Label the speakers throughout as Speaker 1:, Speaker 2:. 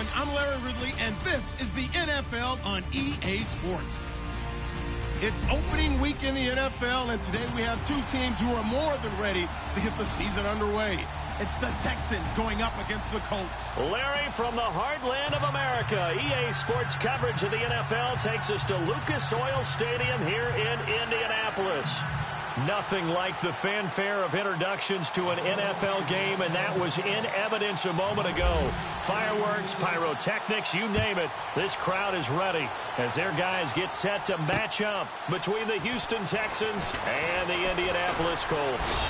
Speaker 1: everyone. I'm Larry Ridley, and this is the NFL on EA Sports. It's opening week in the NFL, and today we have two teams who are more than ready to get the season underway. It's the Texans going up against the Colts.
Speaker 2: Larry, from the heartland of America, EA Sports coverage of the NFL takes us to Lucas Oil Stadium here in Indianapolis. Nothing like the fanfare of introductions to an NFL game, and that was in evidence a moment ago. Fireworks, pyrotechnics, you name it. This crowd is ready as their guys get set to match up between the Houston Texans and the Indianapolis Colts.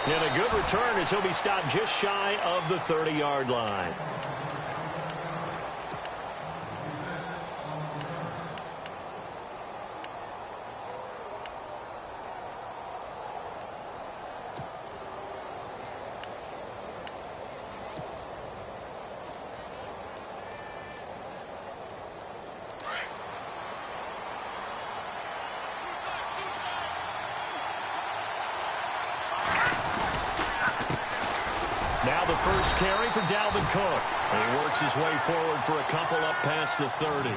Speaker 2: And a good return as he'll be stopped just shy of the 30-yard line. Now the first carry for Dalvin Cook. And he works his way forward for a couple up past the 30.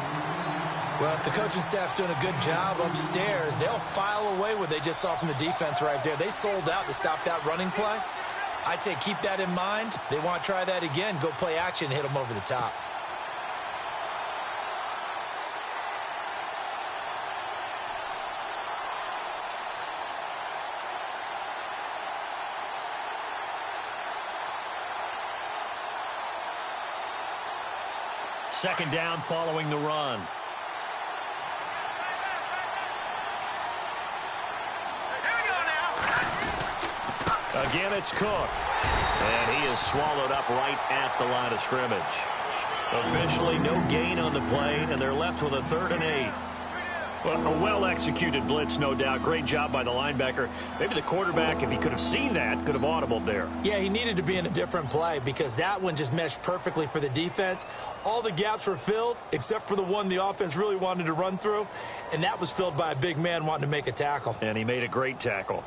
Speaker 3: Well, if the coaching staff's doing a good job upstairs, they'll file away what they just saw from the defense right there. They sold out to stop that running play. I'd say keep that in mind. They want to try that again. Go play action, hit them over the top.
Speaker 2: Second down following the run. Again, it's Cook. And he is swallowed up right at the line of scrimmage. Officially, no gain on the play, and they're left with a 3rd and 8. Well, a well-executed blitz, no doubt. Great job by the linebacker. Maybe the quarterback, if he could have seen that, could have audibled there.
Speaker 3: Yeah, he needed to be in a different play because that one just meshed perfectly for the defense. All the gaps were filled except for the one the offense really wanted to run through, and that was filled by a big man wanting to make a tackle.
Speaker 2: And he made a great tackle.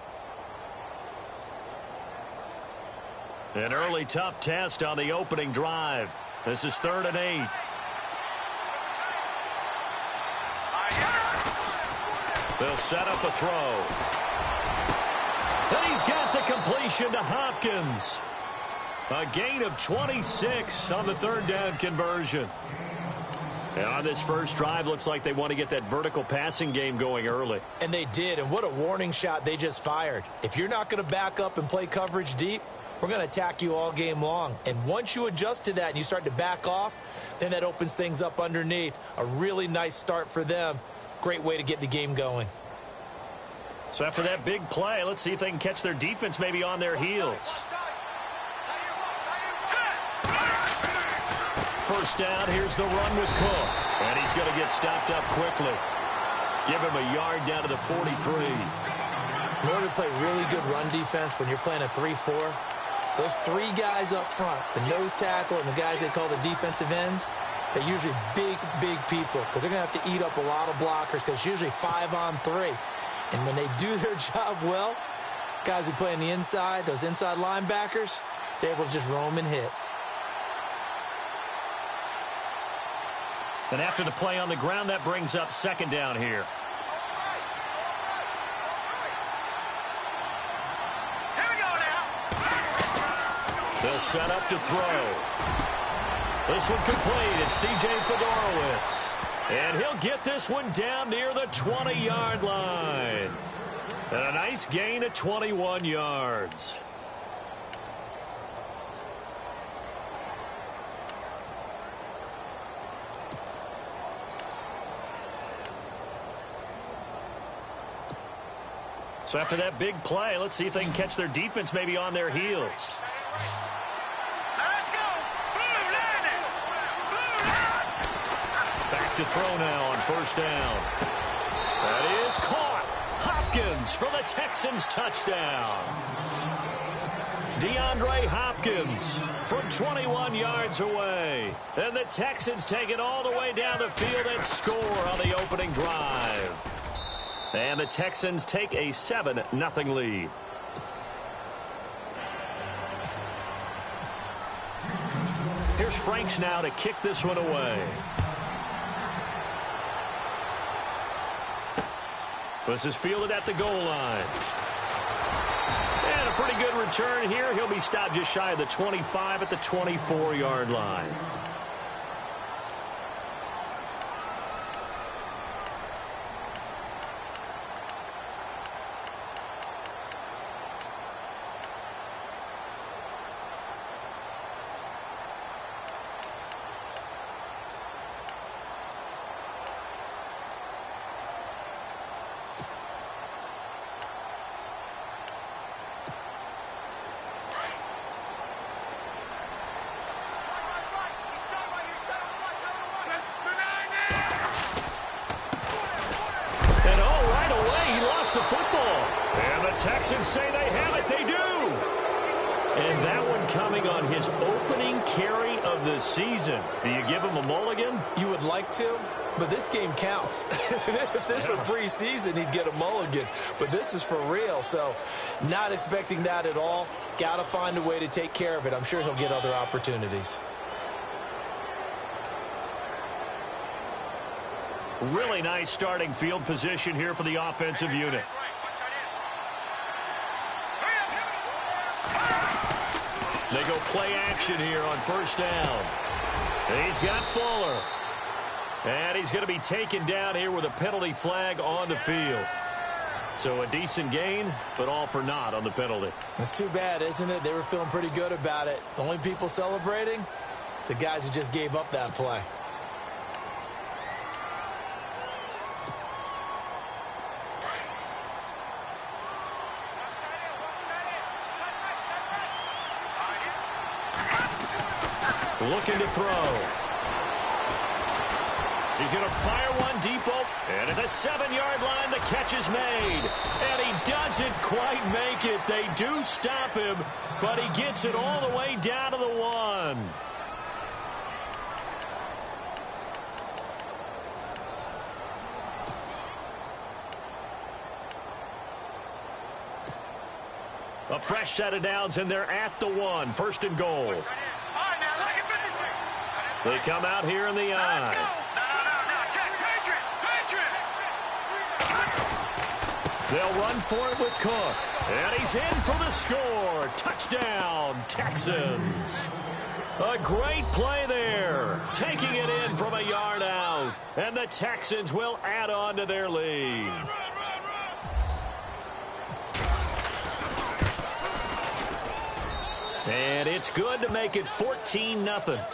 Speaker 2: An early tough test on the opening drive. This is 3rd and 8. They'll set up a throw. And he's got the completion to Hopkins. A gain of 26 on the 3rd down conversion. And on this first drive, looks like they want to get that vertical passing game going early.
Speaker 3: And they did, and what a warning shot they just fired. If you're not going to back up and play coverage deep, we're going to attack you all game long. And once you adjust to that and you start to back off, then that opens things up underneath. A really nice start for them. Great way to get the game going.
Speaker 2: So after that big play, let's see if they can catch their defense maybe on their heels. First down, here's the run with Cook. And he's going to get stopped up quickly. Give him a yard down to the 43.
Speaker 3: In order to play really good run defense when you're playing a 3-4, those 3 guys up front, the nose tackle and the guys they call the defensive ends, they're usually big, big people because they're going to have to eat up a lot of blockers because it's usually 5 on 3. And when they do their job well, guys who play on the inside, those inside linebackers, they're able to just roam and hit.
Speaker 2: And after the play on the ground, that brings up 2nd down here. They'll set up to throw. This one complete. It's C.J. Fedorowicz. And he'll get this one down near the 20-yard line. And a nice gain of 21 yards. So after that big play, let's see if they can catch their defense maybe on their heels. Back to throw now on first down. That is caught. Hopkins for the Texans touchdown. DeAndre Hopkins from 21 yards away. And the Texans take it all the way down the field and score on the opening drive. And the Texans take a 7-0 lead. Here's Franks now to kick this one away. This is fielded at the goal line. And a pretty good return here. He'll be stopped just shy of the 25 at the 24-yard line. The football. And the Texans say they have it. They do. And that one coming on his opening carry of the season. Do you give him a mulligan?
Speaker 3: You would like to, but this game counts. If this were preseason, he'd get a mulligan. But this is for real, so not expecting that at all. Got to find a way to take care of it. I'm sure he'll get other opportunities.
Speaker 2: Really nice starting field position here for the offensive unit. They go play action here on first down. He's got Fuller. And he's going to be taken down here with a penalty flag on the field. So a decent gain, but all for naught on the penalty.
Speaker 3: It's too bad, isn't it? They were feeling pretty good about it. The only people celebrating, the guys who just gave up that play.
Speaker 2: Looking to throw. He's going to fire one deep. And at the 7-yard line, the catch is made. And he doesn't quite make it. They do stop him, but he gets it all the way down to the 1. A fresh set of downs, and they're at the 1. First and goal. They come out here in the eye. They'll run for it with Cook. And he's in for the score. Touchdown, Texans. A great play there. Taking it in from a yard out. And the Texans will add on to their lead. And it's good to make it 14-0.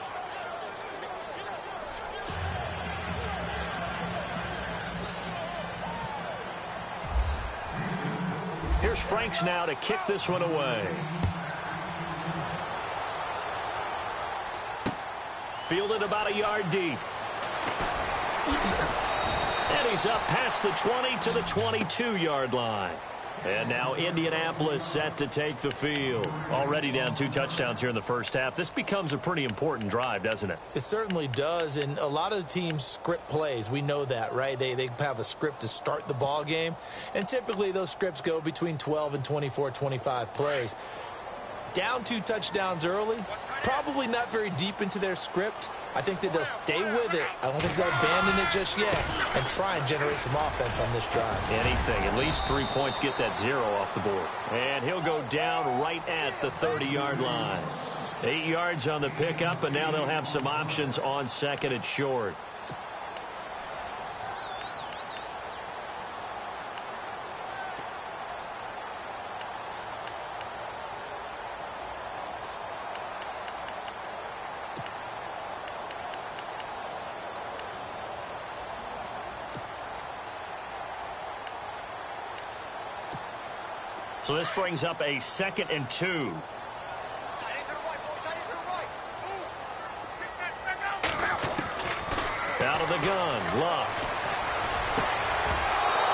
Speaker 2: Here's Franks now to kick this one away. Fielded about a yard deep. And he's up past the 20 to the 22-yard line. And now Indianapolis set to take the field. Already down 2 touchdowns here in the first half. This becomes a pretty important drive, doesn't it?
Speaker 3: It certainly does, and a lot of the teams script plays. We know that, right? They have a script to start the ball game, and typically those scripts go between 12 and 24, 25 plays. Down 2 touchdowns early, probably not very deep into their script. I think that they'll stay with it. I don't think they'll abandon it just yet and try and generate some offense on this drive.
Speaker 2: Anything. At least 3 points, get that 0 off the board. And he'll go down right at the 30-yard line. 8 yards on the pickup, and now they'll have some options on second and short. So this brings up a 2nd and 2. Out of the gun, Luck.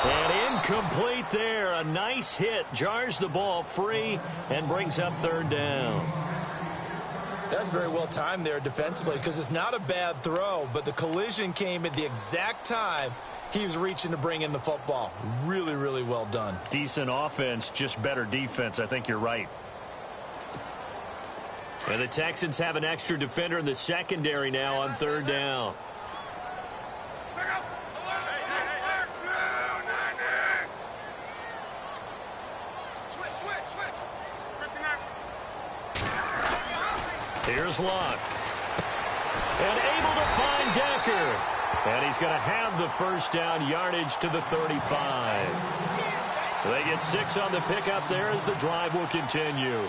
Speaker 2: And incomplete there. A nice hit. Jars the ball free and brings up 3rd down.
Speaker 3: That's very well timed there defensively because it's not a bad throw, but the collision came at the exact time he was reaching to bring in the football. Really, really well done.
Speaker 2: Decent offense, just better defense. I think you're right. And the Texans have an extra defender in the secondary now on third down. Here's Luck. And able to find Decker. And he's going to have the first down, yardage to the 35. They get 6 on the pickup there as the drive will continue.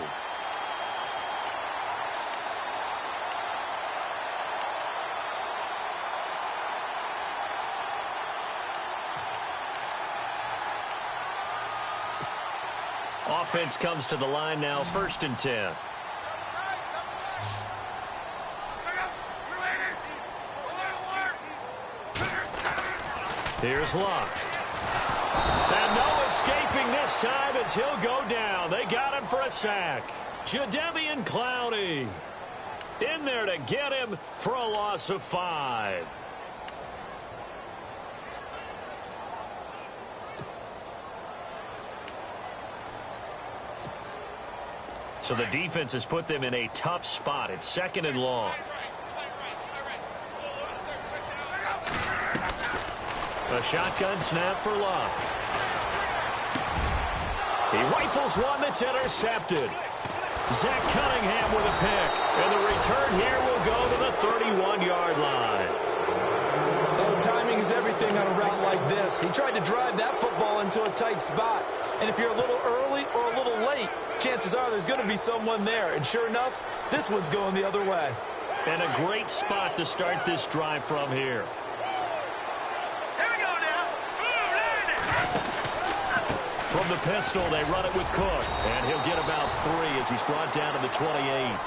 Speaker 2: Offense comes to the line now, 1st and 10. Here's Luck. And no escaping this time as he'll go down. They got him for a sack. Jadeveon Clowney in there to get him for a loss of 5. So the defense has put them in a tough spot. It's 2nd and long. A shotgun snap for Luck. He rifles one that's intercepted. Zach Cunningham with a pick. And the return here will go to the 31-yard line.
Speaker 3: Oh, timing is everything on a route like this. He tried to drive that football into a tight spot. And if you're a little early or a little late, chances are there's going to be someone there. And sure enough, this one's going the other way.
Speaker 2: And a great spot to start this drive from here. From the pistol, they run it with Cook. And he'll get about 3 as he's brought down to the 28.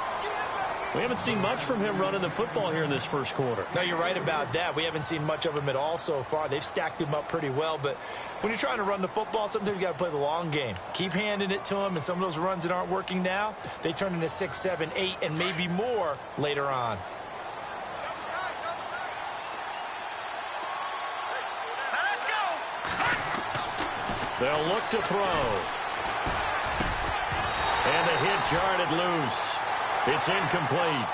Speaker 2: We haven't seen much from him running the football here in this first quarter.
Speaker 3: No, you're right about that. We haven't seen much of him at all so far. They've stacked him up pretty well. But when you're trying to run the football, sometimes you got to play the long game. Keep handing it to him, and some of those runs that aren't working now, they turn into 6, 7, 8, and maybe more later on.
Speaker 2: They'll look to throw. And the hit jarred it loose. It's incomplete.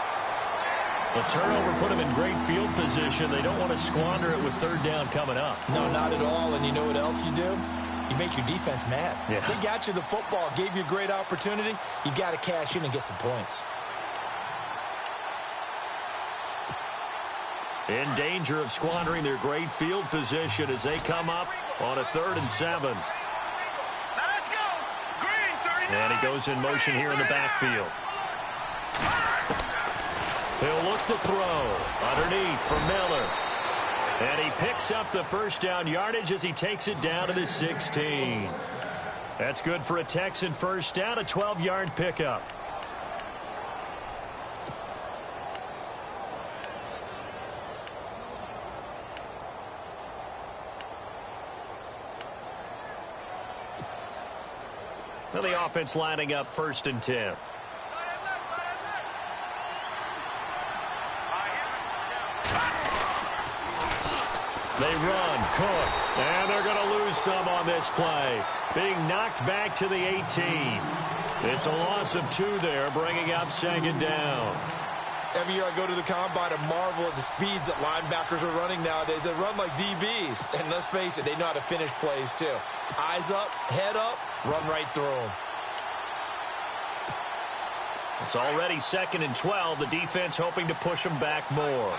Speaker 2: The turnover put them in great field position. They don't want to squander it with 3rd down coming up.
Speaker 3: No, not at all. And you know what else you do? You make your defense mad.
Speaker 2: Yeah.
Speaker 3: They got you the football, gave you a great opportunity. You got to cash in and get some points.
Speaker 2: In danger of squandering their great field position as they come up on a 3rd and 7. And he goes in motion here in the backfield. He'll look to throw underneath for Miller. And he picks up the first down yardage as he takes it down to the 16. That's good for a Texan first down, a 12-yard pickup. Now the offense lining up 1st and 10. They run, Cook, and they're going to lose some on this play. Being knocked back to the 18. It's a loss of 2 there, bringing up 2nd down.
Speaker 3: Every year I go to the combine and marvel at the speeds that linebackers are running nowadays. They run like DBs. And let's face it, they know how to finish plays too. Eyes up, head up, run right through them.
Speaker 2: It's already 2nd and 12. The defense hoping to push them back more.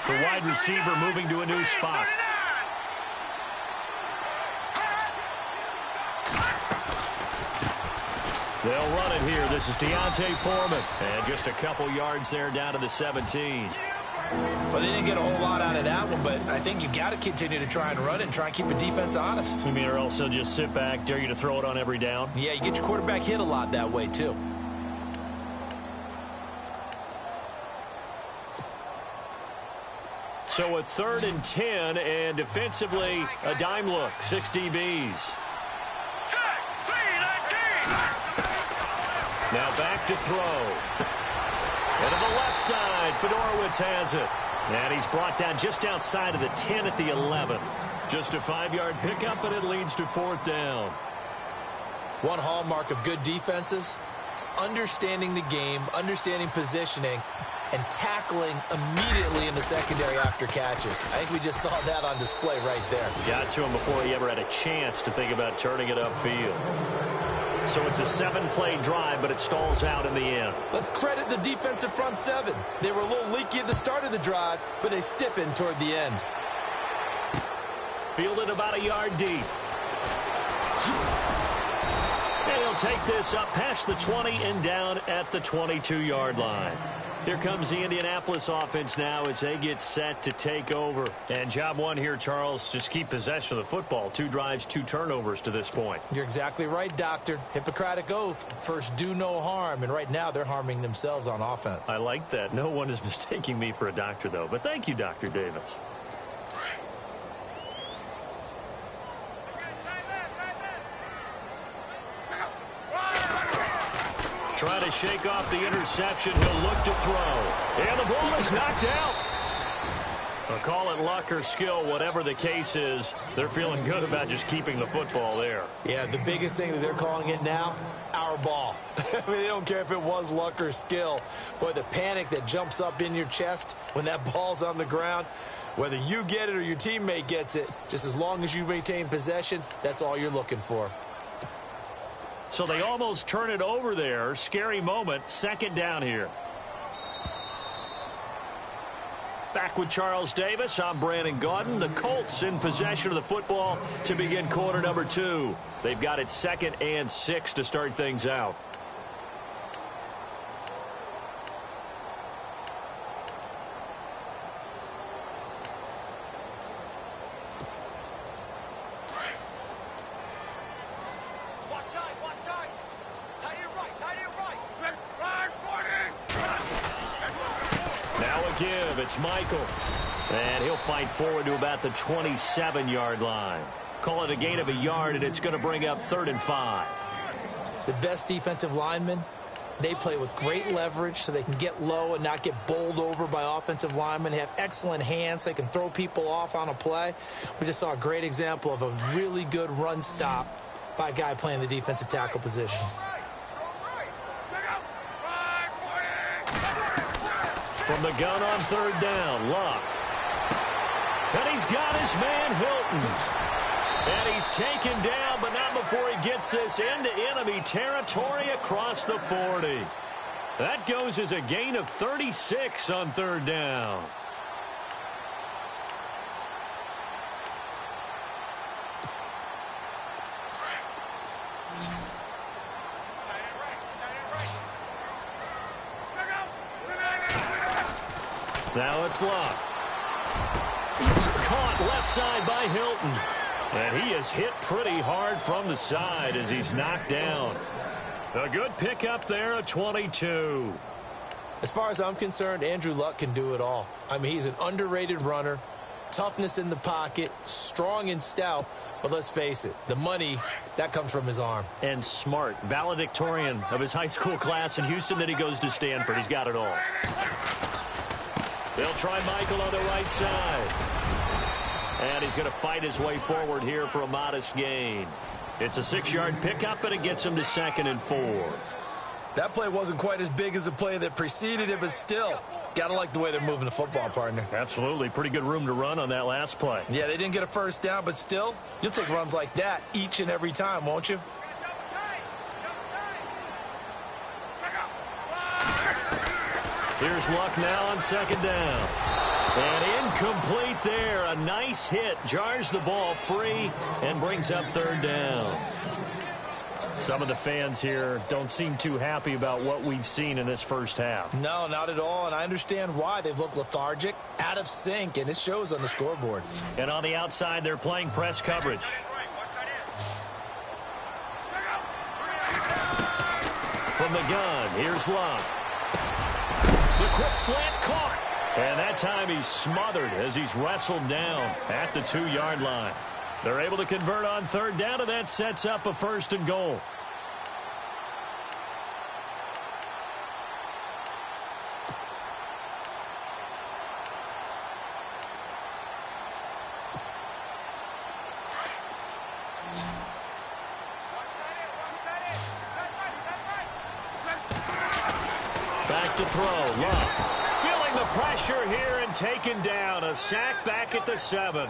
Speaker 2: The wide receiver moving to a new spot. They'll run it here. This is Deontay Foreman. And just a couple yards there down to the 17.
Speaker 3: Well, they didn't get a whole lot out of that one, but I think you've got to continue to try and run it and try and keep the defense honest.
Speaker 2: You mean or else they'll just sit back, dare you to throw it on every down?
Speaker 3: Yeah, you get your quarterback hit a lot that way, too.
Speaker 2: So a 3rd and 10, and defensively, a dime look. 6 DBs. Now back to throw. And to the left side, Fedorowicz has it. And he's brought down just outside of the 10 at the 11. Just a 5-yard pickup, and it leads to 4th down.
Speaker 3: One hallmark of good defenses is understanding the game, understanding positioning, and tackling immediately in the secondary after catches. I think we just saw that on display right there.
Speaker 2: Got to him before he ever had a chance to think about turning it upfield. So it's a 7-play drive, but it stalls out in the end.
Speaker 3: Let's credit the defensive front seven. They were a little leaky at the start of the drive, but they stiffened toward the end.
Speaker 2: Fielded about a yard deep. And he'll take this up past the 20 and down at the 22-yard line. Here comes the Indianapolis offense now as they get set to take over. And job one here, Charles, just keep possession of the football. 2 drives, 2 turnovers to this point.
Speaker 3: You're exactly right, Doctor. Hippocratic oath. First, do no harm. And right now, they're harming themselves on offense.
Speaker 2: I like that. No one is mistaking me for a doctor, though. But thank you, Dr. Davis. Trying to shake off the interception. He'll look to throw. And the ball is knocked out. I'll call it luck or skill, whatever the case is. They're feeling good about just keeping the football there.
Speaker 3: Yeah, the biggest thing that they're calling it now, our ball. I mean, they don't care if it was luck or skill. Boy, the panic that jumps up in your chest when that ball's on the ground, whether you get it or your teammate gets it, just as long as you maintain possession, that's all you're looking for.
Speaker 2: So they almost turn it over there. Scary moment. 2nd down here. Back with Charles Davis. I'm Brandon Gaudin. The Colts in possession of the football to begin quarter number 2. They've got it 2nd and 6 to start things out. It's Michael. And he'll fight forward to about the 27-yard line. Call it a gain of a yard, and it's going to bring up 3rd and 5.
Speaker 3: The best defensive linemen, they play with great leverage so they can get low and not get bowled over by offensive linemen. They have excellent hands. They can throw people off on a play. We just saw a great example of a really good run stop by a guy playing the defensive tackle position.
Speaker 2: From the gun on 3rd down, Luck. And he's got his man, Hilton. And he's taken down, but not before he gets this into enemy territory across the 40. That goes as a gain of 36 on 3rd down. Now it's Luck. Caught left side by Hilton. And he is hit pretty hard from the side as he's knocked down. A good pickup there at 22.
Speaker 3: As far as I'm concerned, Andrew Luck can do it all. I mean, he's an underrated runner, toughness in the pocket, strong and stout. But let's face it, the money, that comes from his arm.
Speaker 2: And smart, valedictorian of his high school class in Houston. Then he goes to Stanford. He's got it all. They'll try Michael on the right side. And he's going to fight his way forward here for a modest gain. It's a 6-yard pickup, and it gets him to 2nd and 4.
Speaker 3: That play wasn't quite as big as the play that preceded it, but still, got to like the way they're moving the football, partner.
Speaker 2: Absolutely. Pretty good room to run on that last play.
Speaker 3: Yeah, they didn't get a first down, but still, you'll take runs like that each and every time, won't you?
Speaker 2: Here's Luck now on 2nd down. And incomplete there. A nice hit. Jars the ball free and brings up 3rd down. Some of the fans here don't seem too happy about what we've seen in this first half.
Speaker 3: No, not at all, and I understand why. They've looked lethargic, out of sync, and it shows on the scoreboard.
Speaker 2: And on the outside, they're playing press coverage. From the gun, here's Luck. The quick slant caught. And that time he's smothered as he's wrestled down at the 2-yard line. They're able to convert on 3rd down, and that sets up a 1st and goal. set to throw. Love feeling the pressure here and taken down. A sack back at the 7.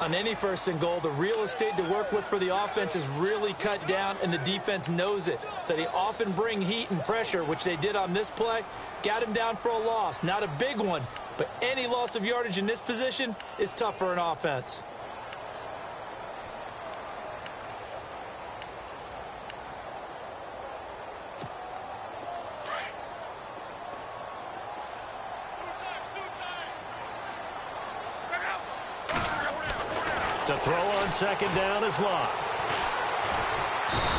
Speaker 3: On any first and goal, the real estate to work with for the offense is really cut down, and the defense knows it. So they often bring heat and pressure, which they did on this play. Got him down for a loss. Not a big one, but any loss of yardage in this position is tough for an offense.
Speaker 2: To throw on second down is Love.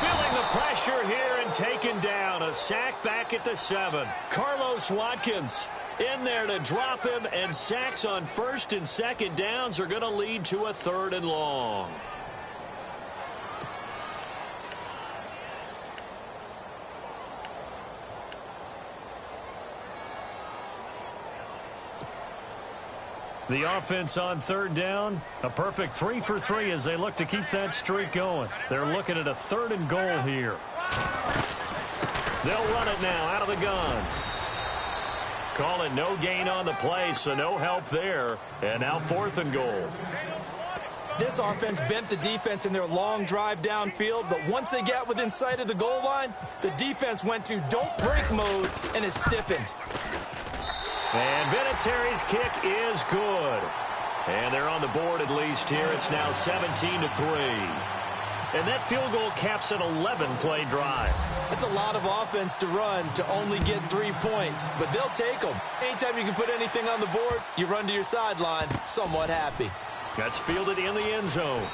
Speaker 2: Feeling the pressure here and taken down. A sack back at the 7. Carlos Watkins in there to drop him, and sacks on first and second downs are going to lead to a 3rd and long. The offense on 3rd down, a perfect 3 for 3 as they look to keep that streak going. They're looking at a 3rd and goal here. They'll run it now out of the gun. Call it no gain on the play, so no help there. And now 4th and goal.
Speaker 3: This offense bent the defense in their long drive downfield, but once they got within sight of the goal line, the defense went to don't break mode and is stiffened.
Speaker 2: And Vinatieri's kick is good. And they're on the board at least here. It's now 17-3. And that field goal caps an 11-play drive.
Speaker 3: That's a lot of offense to run to only get 3 points, but they'll take them. Anytime you can put anything on the board, you run to your sideline somewhat happy.
Speaker 2: That's fielded in the end zone.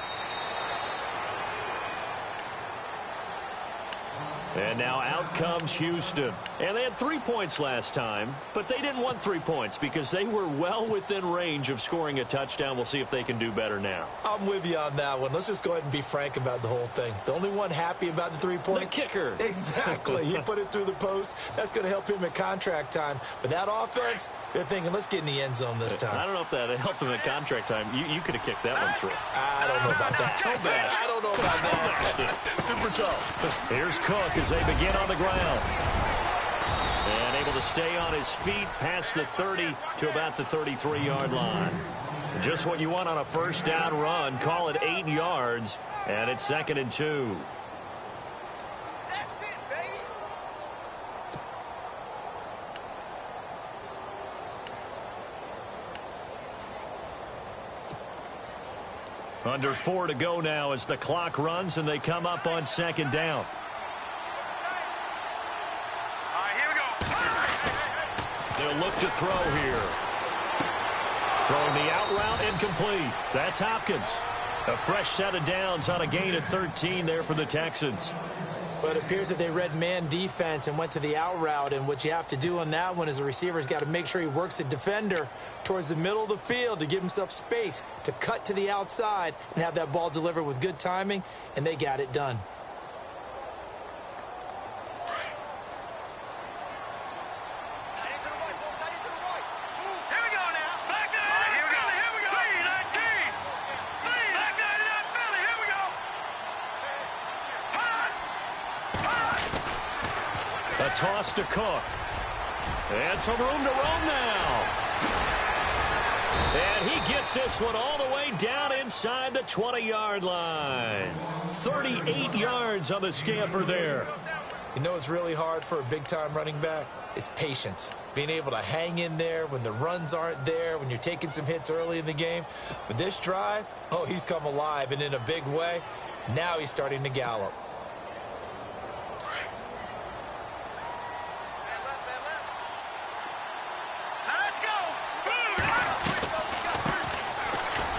Speaker 2: And now out comes Houston. And they had 3 points last time, but they didn't want 3 points because they were well within range of scoring a touchdown. We'll see if they can do better now.
Speaker 3: I'm with you on that one. Let's just go ahead and be frank about the whole thing. The only one happy about the 3-point?
Speaker 2: The kicker.
Speaker 3: Exactly. He put it through the post. That's going to help him at contract time. But that offense, they're thinking, let's get in the end zone this time.
Speaker 2: I don't know if that helped him at contract time. You could have kicked that one through.
Speaker 3: I don't know about that.
Speaker 2: Toe bash.
Speaker 3: I don't know about that.
Speaker 1: Super tough.
Speaker 2: Here's Cook as they begin on the ground. And able to stay on his feet past the 30 to about the 33-yard line. Just what you want on a first down run. Call it 8 yards, and it's 2nd and 2.
Speaker 4: That's it, baby.
Speaker 2: Under 4 to go now as the clock runs and they come up on 2nd down. They'll look to throw here. Throwing the out route incomplete. That's Hopkins. A fresh set of downs on a gain of 13 there for the Texans.
Speaker 3: But it appears that they read man defense and went to the out route, and what you have to do on that one is the receiver's got to make sure he works the defender towards the middle of the field to give himself space to cut to the outside and have that ball delivered with good timing, and they got it done.
Speaker 2: Toss to Cook. And some room to roam now. And he gets this one all the way down inside the 20-yard line. 38 yards on the scamper there.
Speaker 3: You know what's really hard for a big-time running back? Is patience. Being able to hang in there when the runs aren't there, when you're taking some hits early in the game. But this drive, oh, he's come alive and in a big way. Now he's starting to gallop.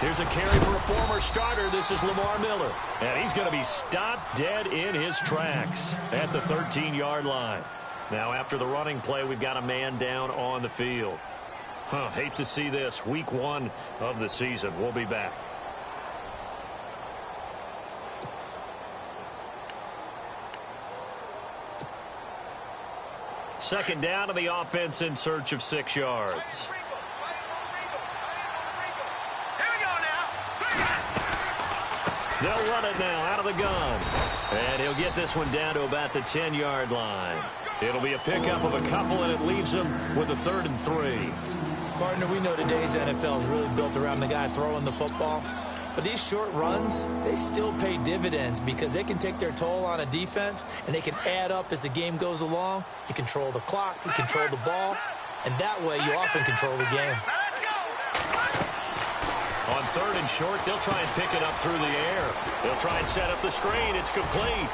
Speaker 2: Here's a carry for a former starter. This is Lamar Miller. And he's going to be stopped dead in his tracks at the 13-yard line. Now, after the running play, we've got a man down on the field. Hate to see this. Week 1 of the season. We'll be back. Second down to the offense in search of 6 yards. They'll run it now out of the gun. And he'll get this one down to about the 10-yard line. It'll be a pickup of a couple, and it leaves them with a 3rd and 3.
Speaker 3: Partner, we know today's NFL is really built around the guy throwing the football. But these short runs, they still pay dividends because they can take their toll on a defense, and they can add up as the game goes along. You control the clock, you control the ball, and that way you often control the game.
Speaker 2: On 3rd and short, they'll try and pick it up through the air. They'll try and set up the screen. It's complete.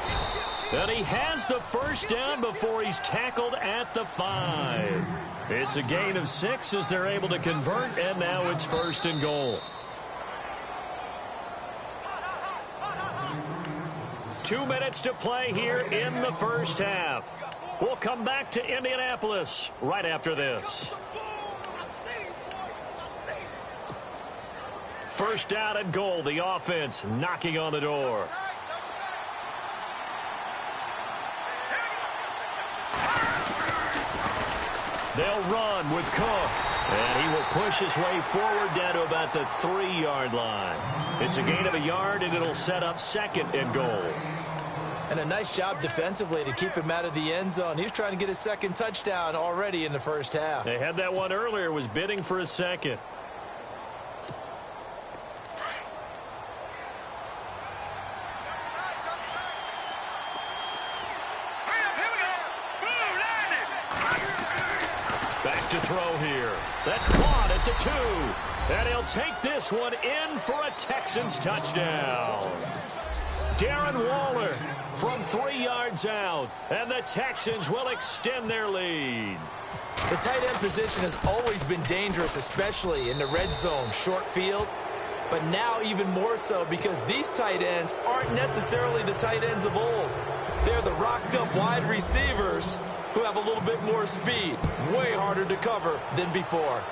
Speaker 2: And he has the first down before he's tackled at the 5. It's a gain of 6 as they're able to convert, and now it's 1st and goal. 2 minutes to play here in the first half. We'll come back to Indianapolis right after this. First down and goal. The offense knocking on the door. They'll run with Cook. And he will push his way forward down to about the 3-yard line. It's a gain of a yard, and it'll set up 2nd and goal.
Speaker 3: And a nice job defensively to keep him out of the end zone. He was trying to get his 2nd touchdown already in the first half.
Speaker 2: They had that one earlier, was bidding for a 2nd. Back to throw here. That's caught at the 2. And he'll take this one in for a Texans touchdown. Darren Waller from 3 yards out, and the Texans will extend their lead.
Speaker 3: The tight end position has always been dangerous, especially in the red zone, short field. But now even more so because these tight ends aren't necessarily the tight ends of old. They're the rocked-up wide receivers who have a little bit more speed. Way harder to cover than before.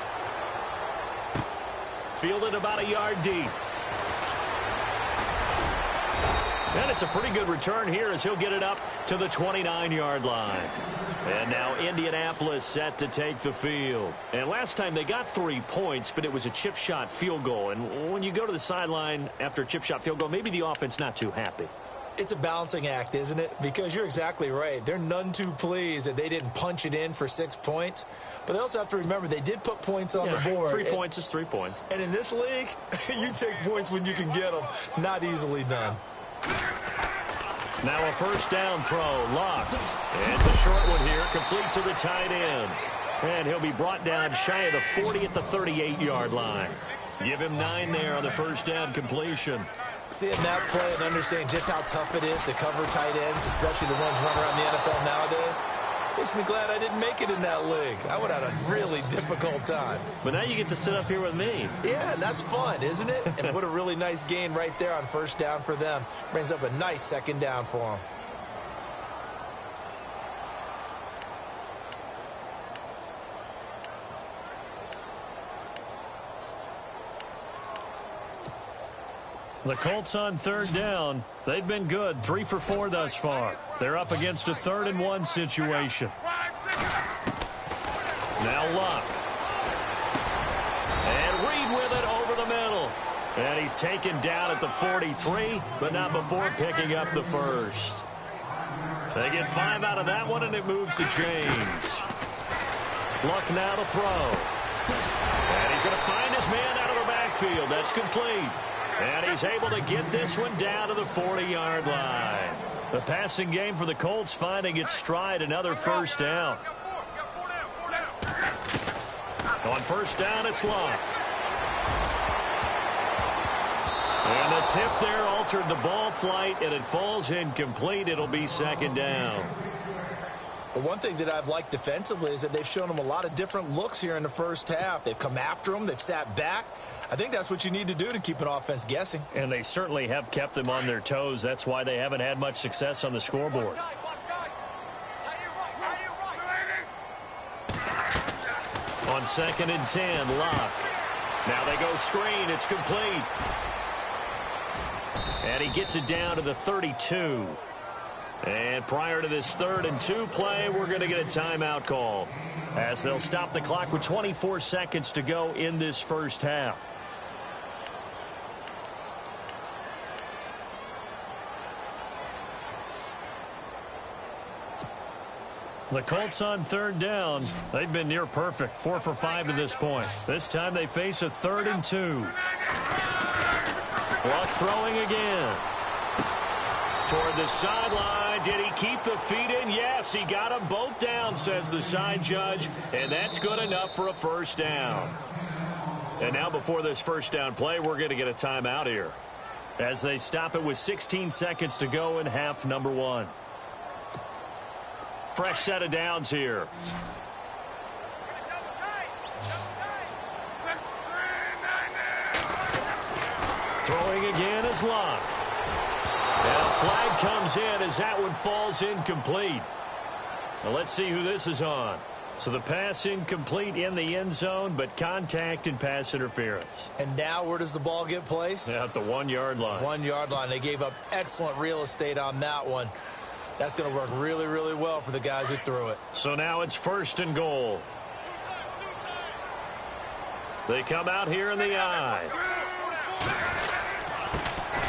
Speaker 2: Fielded about a yard deep. And it's a pretty good return here as he'll get it up to the 29-yard line. And now Indianapolis set to take the field. And last time they got 3 points, but it was a chip shot field goal. And when you go to the sideline after a chip shot field goal, maybe the offense not too happy.
Speaker 3: It's a balancing act, isn't it? Because you're exactly right. They're none too pleased that they didn't punch it in for 6 points. But they also have to remember they did put points on the board.
Speaker 2: 3 points is 3 points.
Speaker 3: And in this league, you take points when you can get them. Not easily done.
Speaker 2: Now a first down throw. Luck. It's a short one here, complete to the tight end. And he'll be brought down shy of the 40 at the 38-yard line. Give him 9 there on the first down completion.
Speaker 3: Seeing that play and understanding just how tough it is to cover tight ends, especially the ones running around the NFL nowadays, makes me glad I didn't make it in that league. I would have had a really difficult time.
Speaker 2: But now you get to sit up here with me.
Speaker 3: Yeah, and that's fun, isn't it? And what a really nice gain right there on first down for them. Brings up a nice 2nd down for them.
Speaker 2: The Colts on 3rd down. They've been good, 3 for 4 thus far. They're up against a 3rd and 1 situation. Now Luck. And Reed with it over the middle. And he's taken down at the 43, but not before picking up the first. They get 5 out of that one, and it moves the chains. Luck now to throw. And he's going to find his man out of the backfield. That's complete. And he's able to get this one down to the 40-yard line. The passing game for the Colts finding its stride, another first down. On first down, it's Luck. And the tip there altered the ball flight, and it falls incomplete. It'll be 2nd down.
Speaker 3: But one thing that I've liked defensively is that they've shown them a lot of different looks here in the first half. They've come after them. They've sat back. I think that's what you need to do to keep an offense guessing. And
Speaker 2: they certainly have kept them on their toes. That's why they haven't had much success on the scoreboard. On 2nd and 10, Luck. Now they go screen. It's complete. And he gets it down to the 32. And prior to this 3rd and 2 play, we're going to get a timeout call as they'll stop the clock with 24 seconds to go in this first half. The Colts on third down. They've been near perfect, 4 for 5 to this point. This time they face a 3rd and 2. Luck throwing again. Toward the sideline. Did he keep the feet in? Yes, he got them both down, says the side judge. And that's good enough for a first down. And now before this first down play, we're going to get a timeout here, as they stop it with 16 seconds to go in half number 1. Fresh set of downs here. Throwing again is Luck. And a flag comes in as that one falls incomplete. Now let's see who this is on. So the pass incomplete in the end zone, but contact and pass interference.
Speaker 3: And now where does the ball get placed?
Speaker 2: At the 1-yard line.
Speaker 3: 1-yard line. They gave up excellent real estate on that one. That's going to work really, really well for the guys who threw it.
Speaker 2: So now it's 1st and goal. They come out here in the I.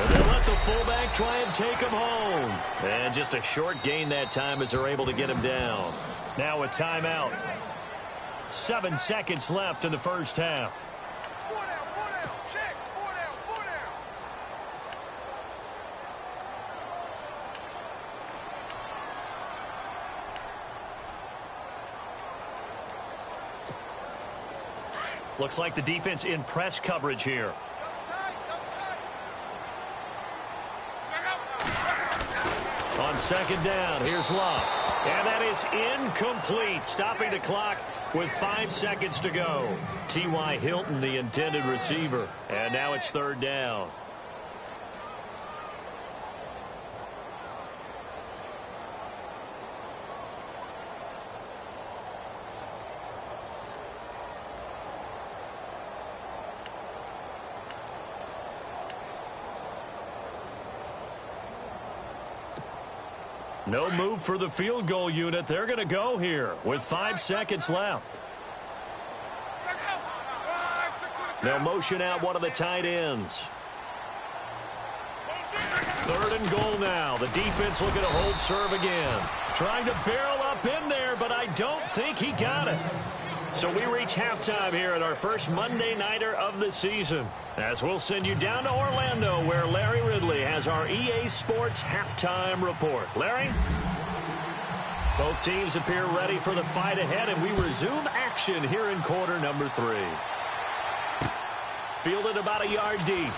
Speaker 2: And they let the fullback try and take him home. And just a short gain that time as they're able to get him down. Now a timeout. 7 seconds left in the first half. Looks like the defense in press coverage here. On 2nd down, here's Luck. And that is incomplete, stopping the clock with 5 seconds to go. T.Y. Hilton, the intended receiver. And now it's 3rd down. No move for the field goal unit. They're going to go here with 5 seconds left. They'll motion out one of the tight ends. 3rd and goal now. The defense looking to hold serve again. Trying to barrel up in there, but I don't think he got it. So we reach halftime here at our first Monday Nighter of the season, as we'll send you down to Orlando, where Larry Ridley has our EA Sports halftime report. Larry? Both teams appear ready for the fight ahead, and we resume action here in quarter number 3. Fielded about a yard deep.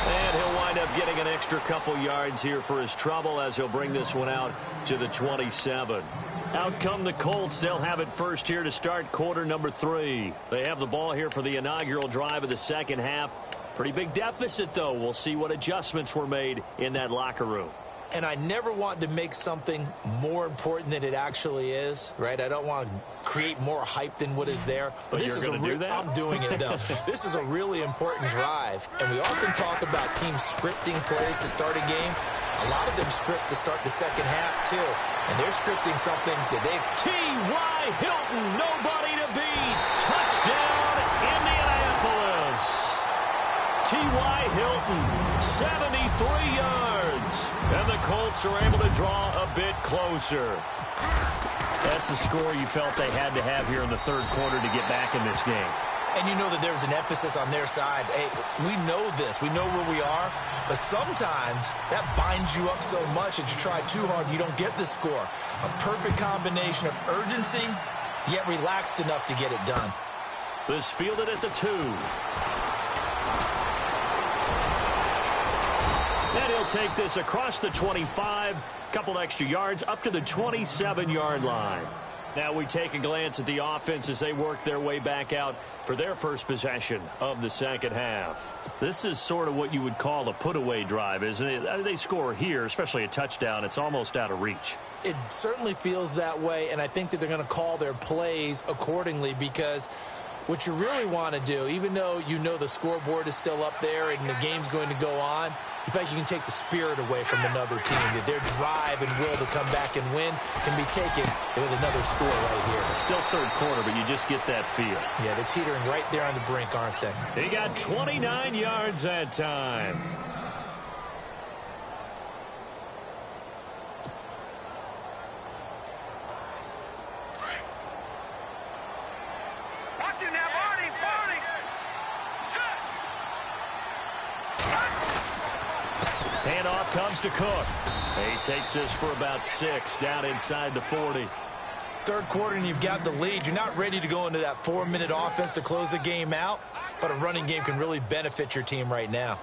Speaker 2: And he'll wind up getting an extra couple yards here for his trouble, as he'll bring this one out to the 27. Out come the Colts. They'll have it first here to start quarter number 3. They have the ball here for the inaugural drive of the second half. Pretty big deficit, though. We'll see what adjustments were made in that locker room.
Speaker 3: And I never want to make something more important than it actually is, right? I don't want to create more hype than what is there.
Speaker 2: But this you're going to do that?
Speaker 3: I'm doing it, though. This is a really important drive. And we often talk about teams scripting plays to start a game. A lot of them script to start the second half, too. And they're scripting something that they've...
Speaker 2: T.Y. Hilton, nobody to beat. Touchdown, Indianapolis. T.Y. Hilton, 73 yards. And the Colts are able to draw a bit closer. That's a score you felt they had to have here in the third quarter to get back in this game.
Speaker 3: And you know that there's an emphasis on their side. Hey, we know this. We know where we are. But sometimes that binds you up so much that you try too hard, you don't get the score. A perfect combination of urgency, yet relaxed enough to get it done.
Speaker 2: This fielded at the 2. And he'll take this across the 25, couple extra yards up to the 27-yard line. Now we take a glance at the offense as they work their way back out for their first possession of the second half. This is sort of what you would call a put-away drive, isn't it? They score here, especially a touchdown. It's almost out of reach.
Speaker 3: It certainly feels that way, and I think that they're going to call their plays accordingly, because what you really want to do, even though you know the scoreboard is still up there and the game's going to go on, in fact, you can take the spirit away from another team. That their drive and will to come back and win can be taken with another score right here.
Speaker 2: It's still third quarter, but you just get that feel.
Speaker 3: Yeah, they're teetering right there on the brink, aren't they?
Speaker 2: He got 29 yards that time. Handoff comes to Cook. He takes this for about 6 down inside the 40.
Speaker 3: Third quarter and you've got the lead. You're not ready to go into that 4-minute offense to close the game out, but a running game can really benefit your team right now.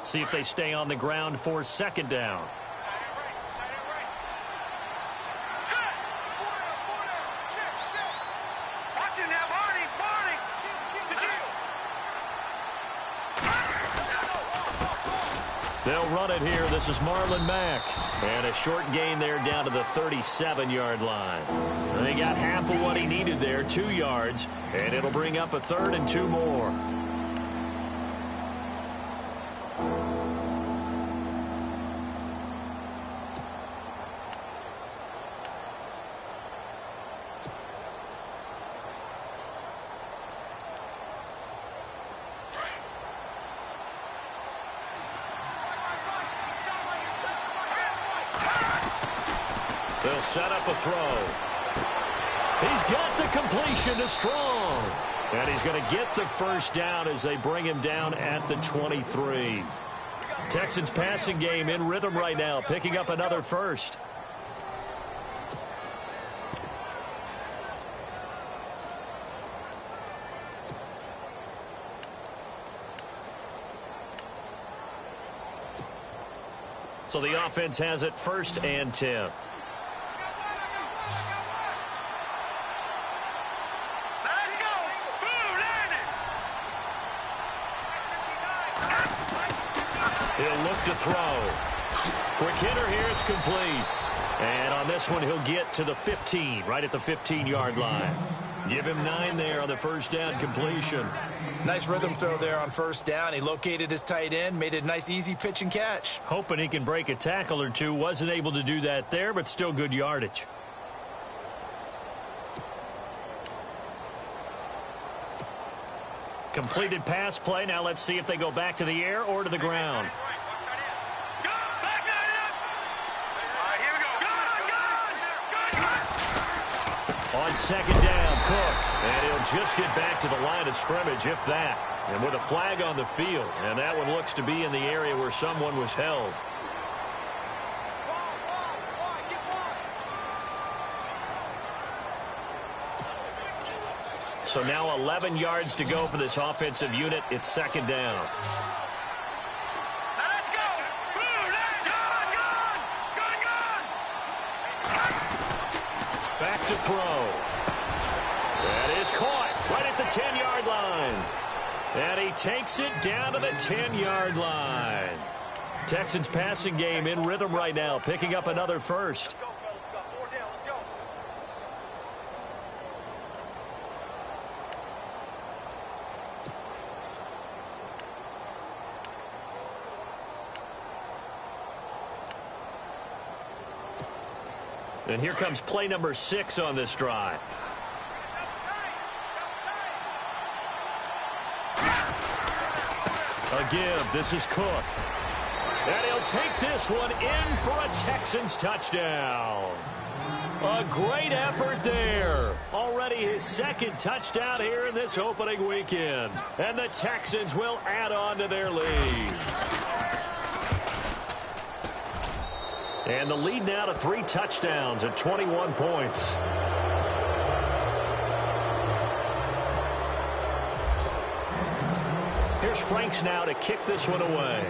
Speaker 2: See if they stay on the ground for 2nd down. They'll run it here. This is Marlon Mack. And a short gain there down to the 37-yard line. They got half of what he needed there, 2 yards. And it'll bring up a 3rd and 2 more. They'll set up a throw. He's got the completion to Strong. And he's going to get the 1st down as they bring him down at the 23. Texans passing game in rhythm right now, picking up another 1st. So the offense has it 1st and 10. He'll look to throw. Quick hitter here. It's complete. And on this one, he'll get to the 15, right at the 15-yard line. Give him 9 there on the 1st down completion.
Speaker 3: Nice rhythm throw there on 1st down. He located his tight end, made it a nice, easy pitch and catch.
Speaker 2: Hoping he can break a tackle or two. Wasn't able to do that there, but still good yardage. Completed pass play. Now let's see if they go back to the air or to the ground. On 2nd down, Cook. And he'll just get back to the line of scrimmage, if that. And with a flag on the field. And that one looks to be in the area where someone was held. So now 11 yards to go for this offensive unit. It's 2nd down. Back to throw. That is caught right at the 10-yard line. And he takes it down to the 10-yard line. Texans passing game in rhythm right now, picking up another 1st. And here comes play number 6 on this drive. A give. This is Cook. And he'll take this one in for a Texans touchdown. A great effort there. Already his 2nd touchdown here in this opening weekend. And the Texans will add on to their lead. And the lead now to 3 touchdowns at 21 points. Here's Franks now to kick this one away.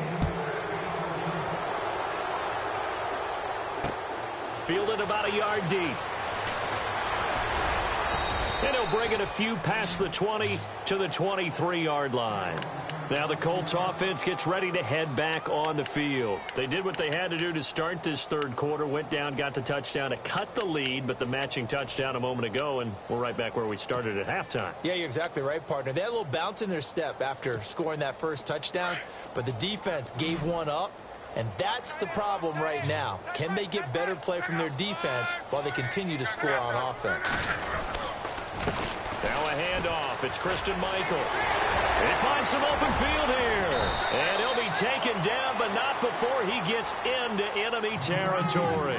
Speaker 2: Fielded about a yard deep. And he'll bring it a few past the 20 to the 23-yard line. Now the Colts offense gets ready to head back on the field. They did what they had to do to start this 3rd quarter. Went down, got the touchdown to cut the lead, but the matching touchdown a moment ago, and we're right back where we started at halftime.
Speaker 3: Yeah, you're exactly right, partner. They had a little bounce in their step after scoring that 1st touchdown, but the defense gave one up, and that's the problem right now. Can they get better play from their defense while they continue to score on offense?
Speaker 2: Now a handoff. It's Christian Michael. He finds some open field here. And he'll be taken down, but not before he gets into enemy territory.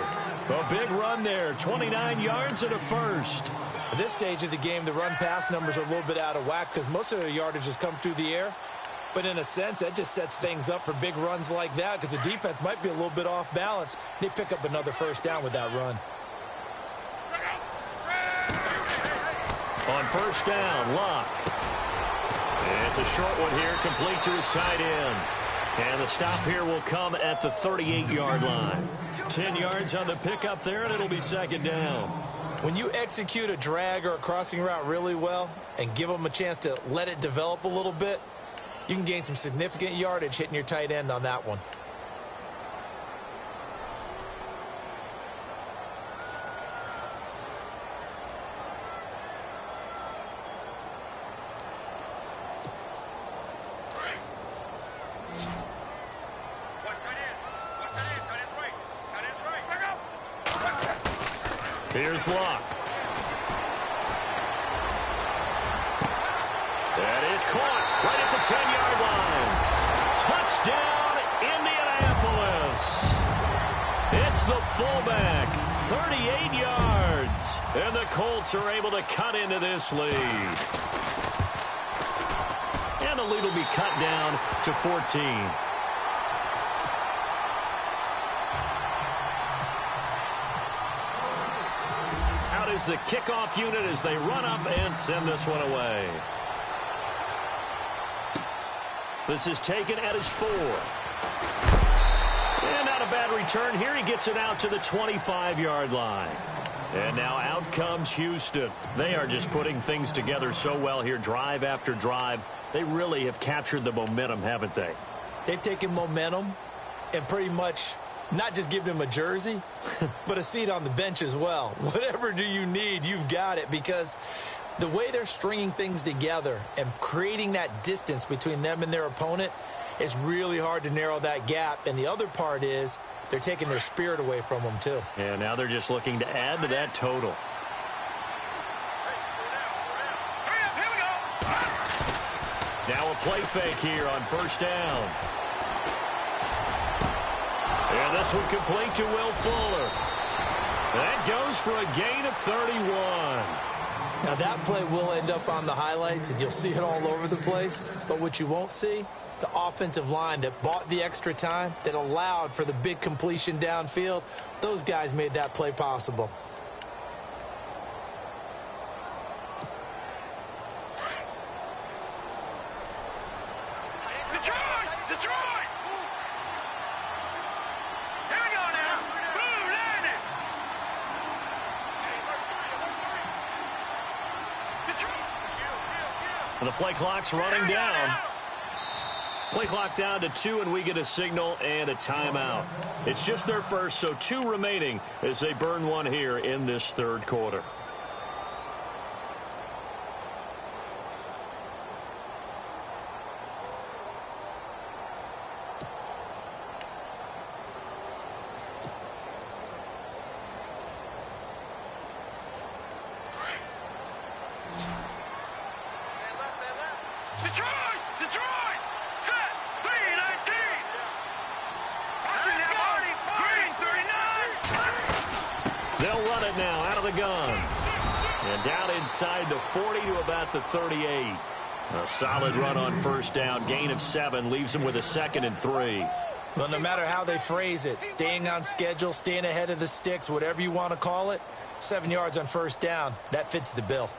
Speaker 2: A big run there, 29 yards and a first.
Speaker 3: At this stage of the game, the run-pass numbers are a little bit out of whack because most of their yardage has come through the air. But in a sense, that just sets things up for big runs like that because the defense might be a little bit off balance. They pick up another first down with that run.
Speaker 2: On first down, Locke. It's a short one here, complete to his tight end. And the stop here will come at the 38-yard line. 10 yards on the pickup there, and it'll be second down.
Speaker 3: When you execute a drag or a crossing route really well and give them a chance to let it develop a little bit, you can gain some significant yardage hitting your tight end on that one.
Speaker 2: Here's Locke. That is caught right at the 10-yard line. Touchdown, Indianapolis. It's the fullback, 38 yards. And the Colts are able to cut into this lead. And the lead will be cut down to 14. Is the kickoff unit as they run up and send this one away. This is taken at his 4. And not a bad return here. He gets it out to the 25-yard line. And now out comes Houston. They are just putting things together so well here, drive after drive. They really have captured the momentum, haven't they?
Speaker 3: They've taken momentum and pretty much not just give him a jersey, but a seat on the bench as well. Whatever do you need, you've got it, because the way they're stringing things together and creating that distance between them and their opponent, it's really hard to narrow that gap. And the other part is they're taking their spirit away from them, too.
Speaker 2: And now they're just looking to add to that total. Now a play fake here on first down. And this one complete to Will Fuller. That goes for a gain of 31.
Speaker 3: Now that play will end up on the highlights, and you'll see it all over the place. But what you won't see, the offensive line that bought the extra time, that allowed for the big completion downfield, those guys made that play possible.
Speaker 2: And the play clock's running down. Play clock down to 2, and we get a signal and a timeout. It's just their first, so 2 remaining as they burn one here in this third quarter. They'll run it now out of the gun. And down inside the 40 to about the 38. A solid run on first down. Gain of 7 leaves them with a 2nd and 3.
Speaker 3: Well, no matter how they phrase it, staying on schedule, staying ahead of the sticks, whatever you want to call it, 7 yards on first down, that fits the bill.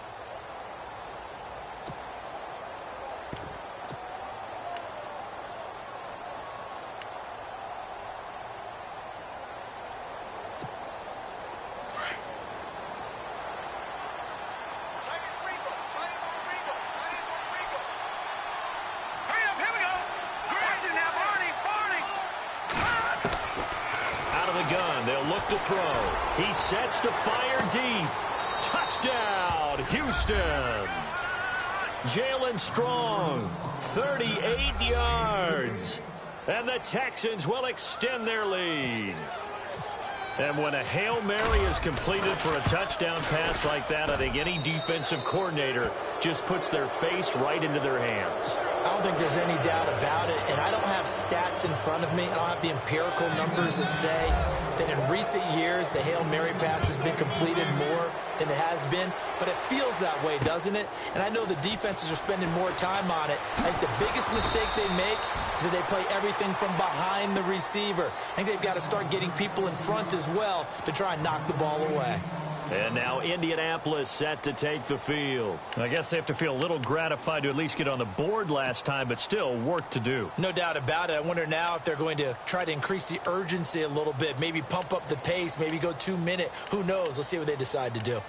Speaker 2: They'll look to throw. He sets to fire deep. Touchdown, Houston. Jalen Strong, 38 yards. And the Texans will extend their lead. And when a Hail Mary is completed for a touchdown pass like that, I think any defensive coordinator just puts their face right into their hands.
Speaker 3: I don't think there's any doubt about it, and I don't have stats in front of me. I don't have the empirical numbers that say that in recent years the Hail Mary pass has been completed more than it has been, but it feels that way, doesn't it? And I know the defenses are spending more time on it. I think the biggest mistake they make is that they play everything from behind the receiver. I think they've got to start getting people in front as well to try and knock the ball away.
Speaker 2: And now Indianapolis set to take the field. I guess they have to feel a little gratified to at least get on the board last time, but still work to do.
Speaker 3: No doubt about it. I wonder now if they're going to try to increase the urgency a little bit, maybe pump up the pace, maybe go 2-minute. Who knows? Let's see what they decide to do.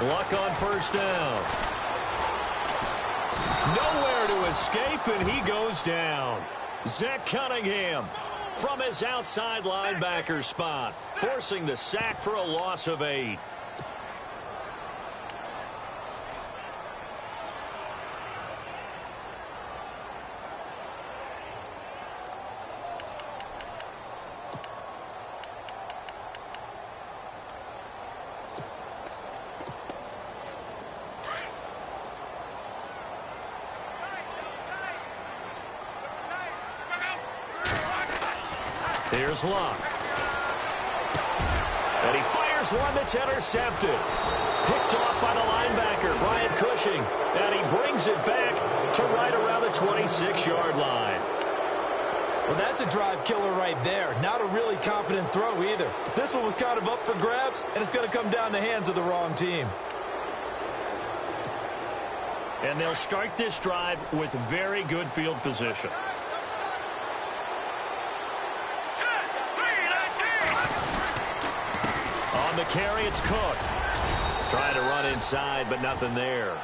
Speaker 2: Luck on first down. Nowhere to escape, and he goes down. Zach Cunningham from his outside linebacker spot, forcing the sack for a loss of 8. Here's Luck. And he fires one that's intercepted. Picked off by the linebacker, Brian Cushing. And he brings it back to right around the 26-yard line.
Speaker 3: Well, that's a drive killer right there. Not a really confident throw either. This one was kind of up for grabs, and it's going to come down the hands of the wrong team.
Speaker 2: And they'll start this drive with very good field position. On the carry, it's Cook. Trying to run inside, but nothing there.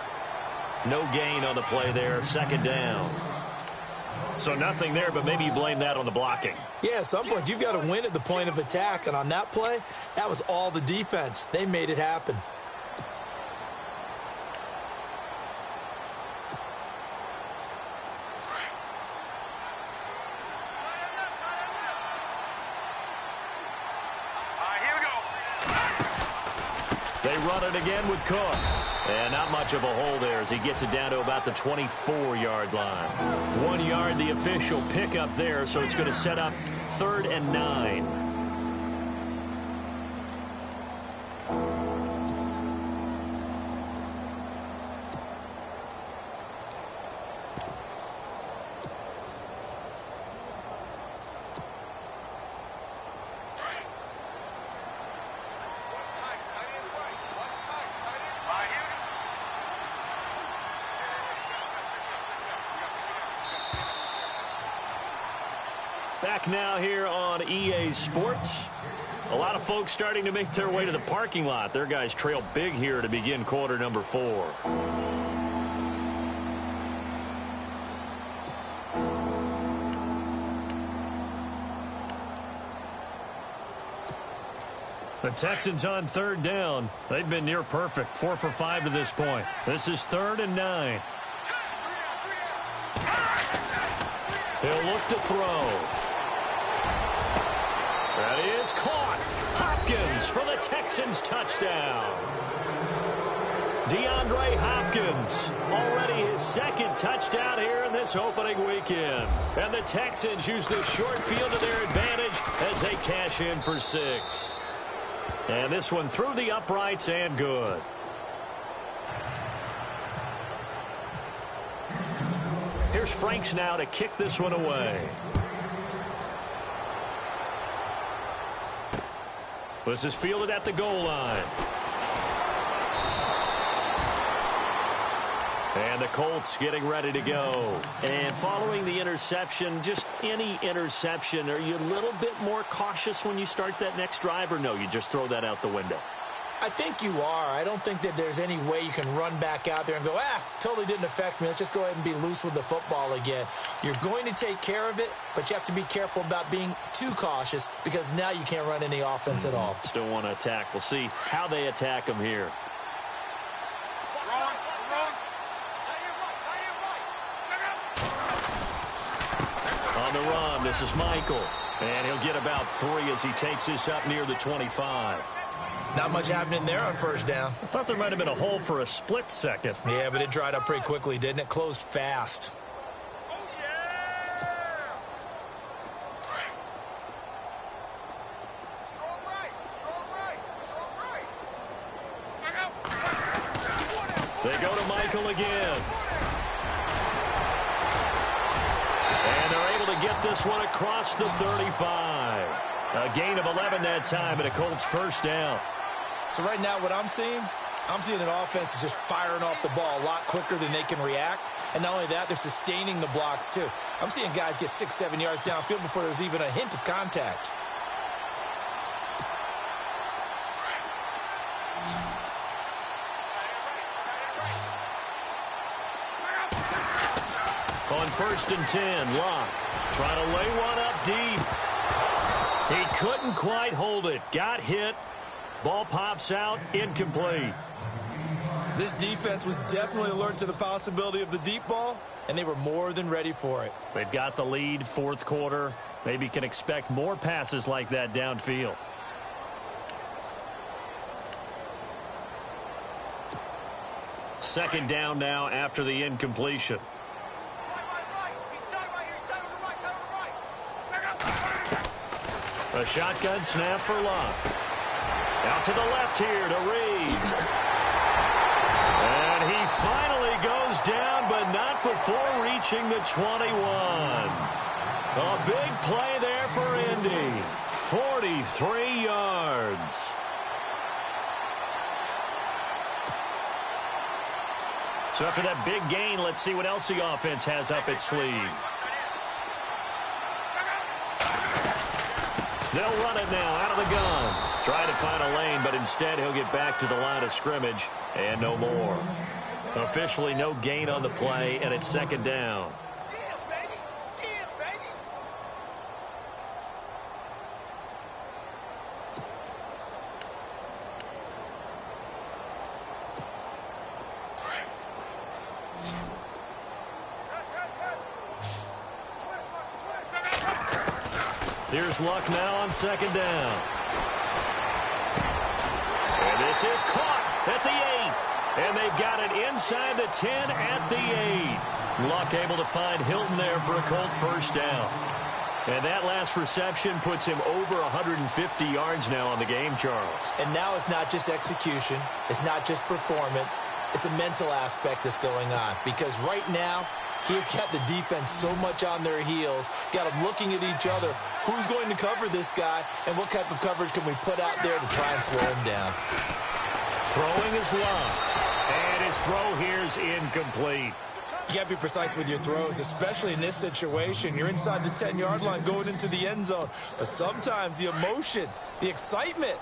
Speaker 2: No gain on the play there. Second down. So nothing there, but maybe you blame that on the blocking.
Speaker 3: Yeah, at some point, you've got to win at the point of attack. And on that play, that was all the defense. They made it happen.
Speaker 2: They run it again with Cook. And not much of a hole there as he gets it down to about the 24-yard line. 1 yard, the official pickup there, so it's going to set up 3rd and 9. Back now here on EA Sports. A lot of folks starting to make their way to the parking lot. Their guys trail big here to begin quarter number 4. The Texans on 3rd down. They've been near perfect. 4 for 5 to this point. This is 3rd and 9. He'll look to throw. That is caught. Hopkins for the Texans touchdown. DeAndre Hopkins, already his 2nd touchdown here in this opening weekend. And the Texans use the short field to their advantage as they cash in for 6. And this one through the uprights and good. Here's Franks now to kick this one away. This is fielded at the goal line. And the Colts getting ready to go. And following the interception, just any interception, are you a little bit more cautious when you start that next drive, or no, you just throw that out the window?
Speaker 3: I think you are. I don't think that there's any way you can run back out there and go, totally didn't affect me. Let's just go ahead and be loose with the football again. You're going to take care of it, but you have to be careful about being too cautious because now you can't run any offense at all.
Speaker 2: Still want to attack. We'll see how they attack them here. On the run. This is Michael. And he'll get about 3 as he takes this up near the 25.
Speaker 3: Not much happening there on first down.
Speaker 2: I thought there might have been a hole for a split second.
Speaker 3: Yeah, but it dried up pretty quickly, didn't it? Closed fast.
Speaker 2: They go to Michael again. And they're able to get this one across the 35. A gain of 11 that time, and a Colts first down.
Speaker 3: So right now what I'm seeing an offense is just firing off the ball a lot quicker than they can react. And not only that, they're sustaining the blocks too. I'm seeing guys get 6-7 yards downfield before there's even a hint of contact.
Speaker 2: On 1st and 10, Locke trying to lay one up deep. He couldn't quite hold it. Got hit. Ball pops out, incomplete.
Speaker 3: This defense was definitely alert to the possibility of the deep ball, and they were more than ready for it.
Speaker 2: They've got the lead, 4th quarter. Maybe can expect more passes like that downfield. Second down now after the incompletion. A shotgun snap for Locke. Out to the left here to Reeves. And he finally goes down, but not before reaching the 21. A big play there for Indy. 43 yards. So after that big gain, let's see what else the offense has up its sleeve. They'll run it now out of the gun. Trying to find a lane, but instead he'll get back to the line of scrimmage and no more. Officially no gain on the play, and it's second down. Here's Luck now on second down. And this is caught at the 8. And they've got it inside the 10 at the 8. Luck able to find Hilton there for a Colt first down. And that last reception puts him over 150 yards now on the game, Charles.
Speaker 3: And now it's not just execution. It's not just performance. It's a mental aspect that's going on. Because right now, he's got the defense so much on their heels, got them looking at each other. Who's going to cover this guy, and what type of coverage can we put out there to try and slow him down?
Speaker 2: Throwing is Locke, and his throw here is incomplete.
Speaker 3: You got to be precise with your throws, especially in this situation. You're inside the 10-yard line going into the end zone. But sometimes the emotion, the excitement,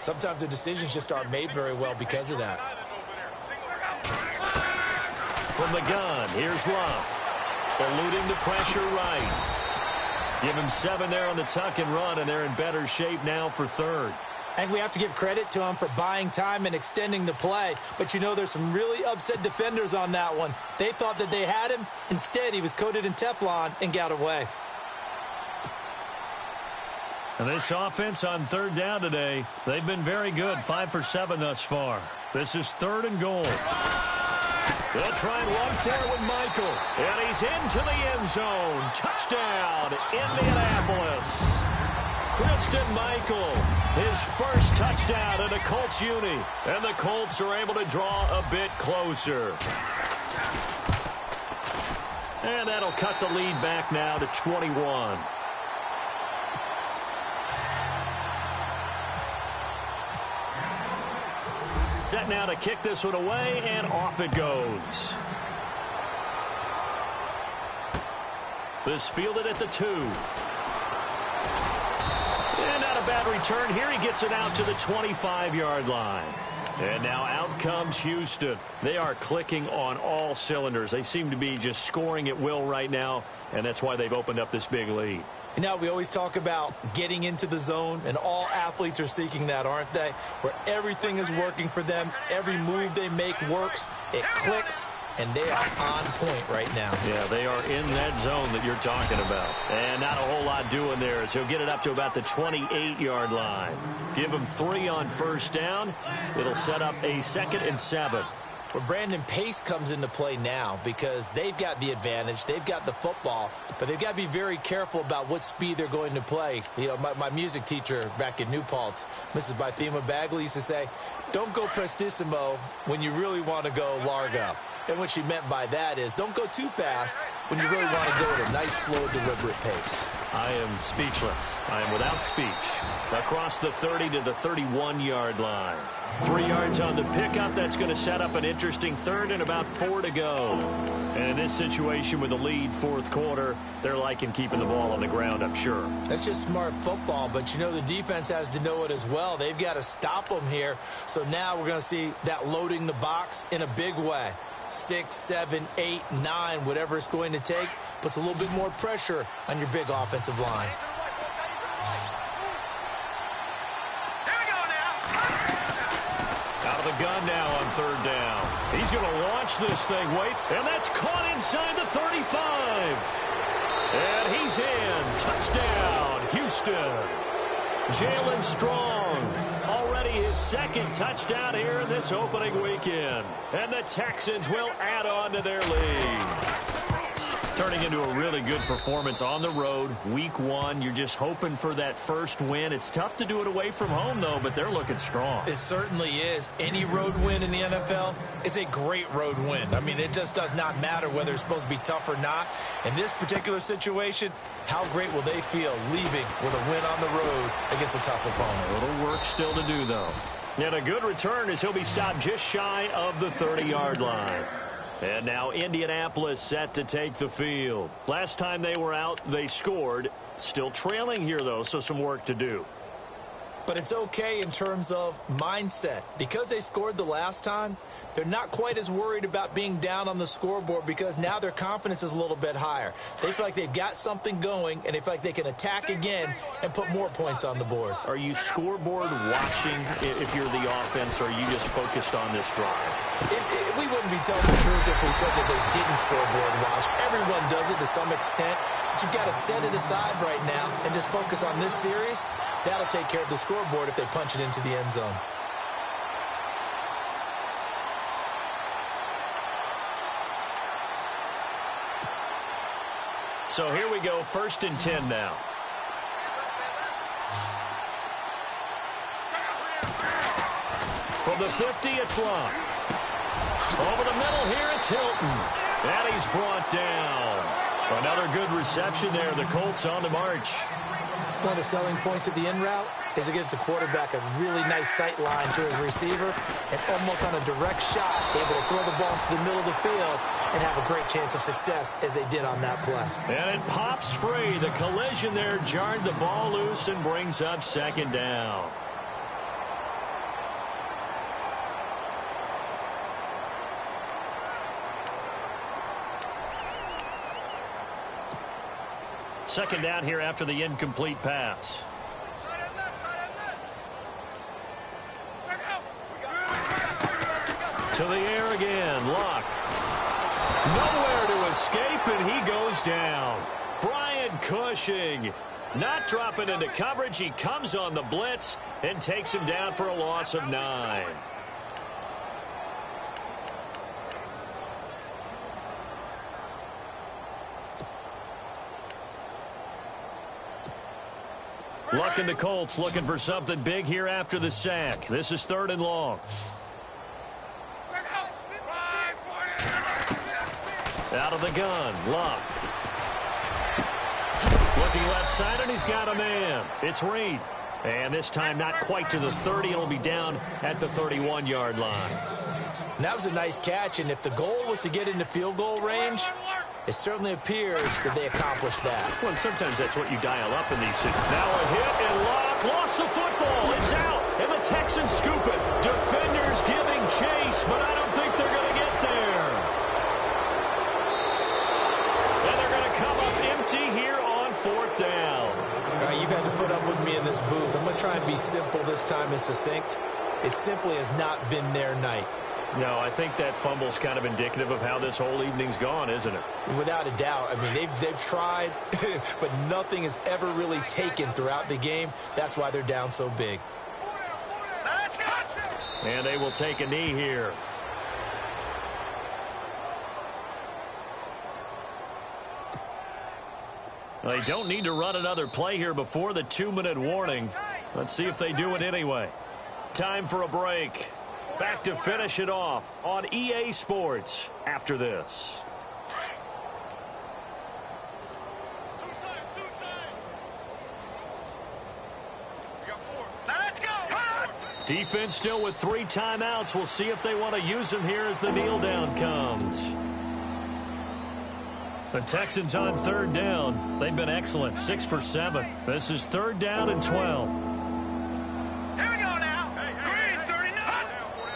Speaker 3: sometimes the decisions just aren't made very well because of that.
Speaker 2: From the gun, here's Locke. Eluding the pressure right. Give him 7 there on the tuck and run, and they're in better shape now for third.
Speaker 3: I think we have to give credit to him for buying time and extending the play. But, you know, there's some really upset defenders on that one. They thought that they had him. Instead, he was coated in Teflon and got away.
Speaker 2: And this offense on third down today, they've been very good. 5 for 7 thus far. This is 3rd and goal. They'll try and run for it with Michael. And he's into the end zone. Touchdown, Indianapolis. Christian Michael, his first touchdown in a Colts uni. And the Colts are able to draw a bit closer. And that'll cut the lead back now to 21. Set now to kick this one away, and off it goes. This fielded at the 2. And not a bad return here. He gets it out to the 25-yard line. And now out comes Houston. They are clicking on all cylinders. They seem to be just scoring at will right now, and that's why they've opened up this big lead.
Speaker 3: You know, we always talk about getting into the zone, and all athletes are seeking that, aren't they? Where everything is working for them. Every move they make works. It clicks. and they are on point right now.
Speaker 2: Yeah, they are in that zone that you're talking about. And not a whole lot doing there as he'll get it up to about the 28-yard line. Give him 3 on first down. It'll set up a 2nd and 7.
Speaker 3: Well, Brandon, pace comes into play now because they've got the advantage. They've got the football, but they've got to be very careful about what speed they're going to play. You know, my music teacher back in New Paltz, Mrs. Bagle, used to say, don't go prestissimo when you really want to go largo. And what she meant by that is don't go too fast when you really want to go at a nice, slow, deliberate pace.
Speaker 2: I am speechless. I am without speech. Across the 30 to the 31-yard line. 3 yards on the pickup. That's going to set up an interesting 3rd and about 4 to go. And in this situation with the lead 4th quarter, they're liking keeping the ball on the ground, I'm sure.
Speaker 3: That's just smart football, but you know the defense has to know it as well. They've got to stop them here. So now we're going to see that loading the box in a big way. 6, 7, 8, 9, whatever it's going to take, puts a little bit more pressure on your big offensive line.
Speaker 2: Out of the gun now on 3rd down. He's going to launch this thing, and that's caught inside the 35. And he's in. Touchdown, Houston. Jalen Strong, already his 2nd touchdown here in this opening weekend. And the Texans will add on to their lead. Turning into a really good performance on the road, week 1. You're just hoping for that first win. It's tough to do it away from home, though, but they're looking strong.
Speaker 3: It certainly is. Any road win in the NFL is a great road win. I mean, it just does not matter whether it's supposed to be tough or not. In this particular situation, how great will they feel leaving with a win on the road against a tough opponent?
Speaker 2: A little work still to do, though. And a good return as he'll be stopped just shy of the 30-yard line. And now Indianapolis set to take the field. Last time they were out, they scored. Still trailing here, though, so some work to do.
Speaker 3: But it's okay in terms of mindset. Because they scored the last time, they're not quite as worried about being down on the scoreboard because now their confidence is a little bit higher. They feel like they've got something going, and they feel like they can attack again and put more points on the board.
Speaker 2: Are you scoreboard watching if you're the offense, or are you just focused on this drive?
Speaker 3: We wouldn't be telling the truth if we said that they didn't scoreboard watch. Everyone does it to some extent, but you've got to set it aside right now and just focus on this series. That'll take care of the scoreboard if they punch it into the end zone.
Speaker 2: So here we go, 1st and 10 now. From the 50, it's Locke. Over the middle here, it's Hilton. And he's brought down. Another good reception there. The Colts on the march.
Speaker 3: One of the selling points of the in route is it gives the quarterback a really nice sight line to his receiver and almost on a direct shot able to throw the ball into the middle of the field and have a great chance of success as they did on that play.
Speaker 2: And it pops free. The collision there jarred the ball loose and brings up 2nd down. Second down here after the incomplete pass. To the air again, Locke. Nowhere to escape, and he goes down. Brian Cushing not dropping into coverage. He comes on the blitz and takes him down for a loss of 9. Luck and the Colts looking for something big here after the sack. This is 3rd and long. Out of the gun, Luck. Looking left side, and he's got a man. It's Reed. And this time not quite to the 30. It'll be down at the 31-yard line.
Speaker 3: That was a nice catch, and if the goal was to get into field goal range, it certainly appears that they accomplished that.
Speaker 2: Well, and sometimes that's what you dial up in these situations. Now a hit, and Locke lost the football. It's out, and the Texans scoop it. Defenders giving chase, but I don't think they're going to get there. And they're going to come up empty here on 4th down.
Speaker 3: All right, you've had to put up with me in this booth. I'm going to try and be simple this time and succinct. It simply has not been their night.
Speaker 2: No, I think that fumble's kind of indicative of how this whole evening's gone, isn't it?
Speaker 3: Without a doubt. I mean, they've tried, but nothing is ever really taken throughout the game. That's why they're down so big.
Speaker 2: And they will take a knee here. They don't need to run another play here before the 2-minute warning. Let's see if they do it anyway. Time for a break. Back to finish it off on EA Sports after this. Defense still with 3 timeouts. We'll see if they want to use them here as the kneel down comes. The Texans on 3rd down. They've been excellent, 6 for 7. This is 3rd down and 12.
Speaker 4: Here we go now. Green 39.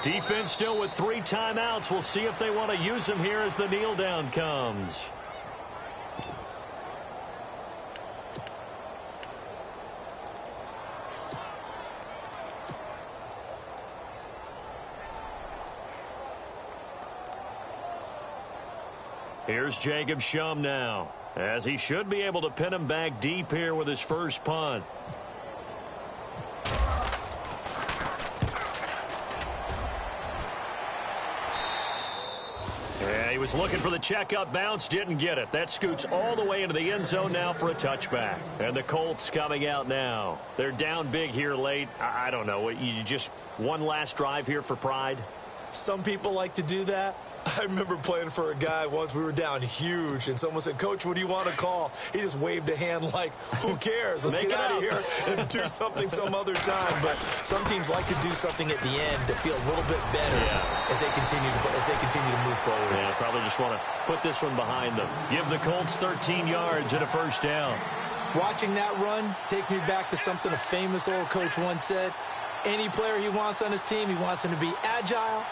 Speaker 2: Defense still with 3 timeouts. We'll see if they want to use them here as the kneel down comes. Here's Jacob Shum now, as he should be able to pin him back deep here with his first punt. Yeah, he was looking for the checkup bounce, didn't get it. That scoots all the way into the end zone now for a touchback. And the Colts coming out now. They're down big here late. I don't know. You just one last drive here for pride?
Speaker 3: Some people like to do that. I remember playing for a guy once. We were down huge, and someone said, "Coach, what do you want to call?" He just waved a hand like, who cares? Let's get out of here and do something some other time. But some teams like to do something at the end to feel a little bit better as they continue to move forward.
Speaker 2: Yeah, probably just want to put this one behind them. Give the Colts 13 yards and a first down.
Speaker 3: Watching that run takes me back to something a famous old coach once said. Any player he wants on his team, he wants him to be agile,